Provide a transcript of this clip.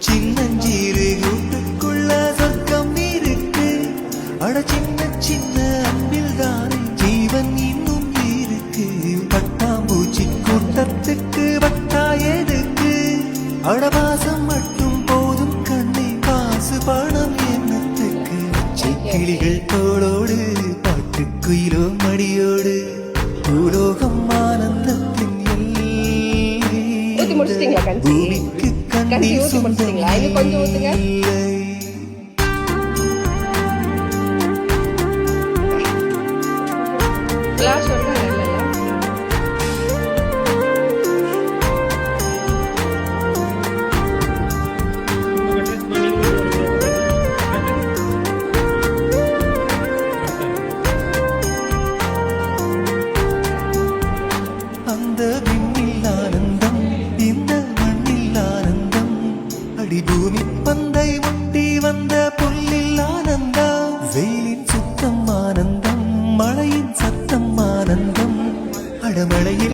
சின்னஞ்சீரு கூட்டுக்குள்ள சொர்க்கம் இருக்கு. அட சின்ன சின்ன அன்பில் தானே ஜீவன் இன்னும் இருக்கு. பட்டாம்பூச்சி கூட்டத்துக்கு பட்டா எதுக்கு? அடவாசம் மட்டும் போதும் கண்ணே, காசு பணம் என்னத்துக்கு? கிளிகள் தோளோடு பாட்டுக்குயிலோ மடியோடு பூலோகம் ஆனந்தத்தின் பூமிக்கு கண்ணீர் சொந்தம் இல்லை. அந்த விண்ணில் ஆனந்தம், இந்த மண்ணில் ஆனந்தம், அடிபூமி பந்தை முட்டி வந்த புல்லில் ஆனந்தம். வெயிலின் சுத்தம் ஆனந்தம், மழையின் சத்தம் ஆனந்தம், அடமழையில்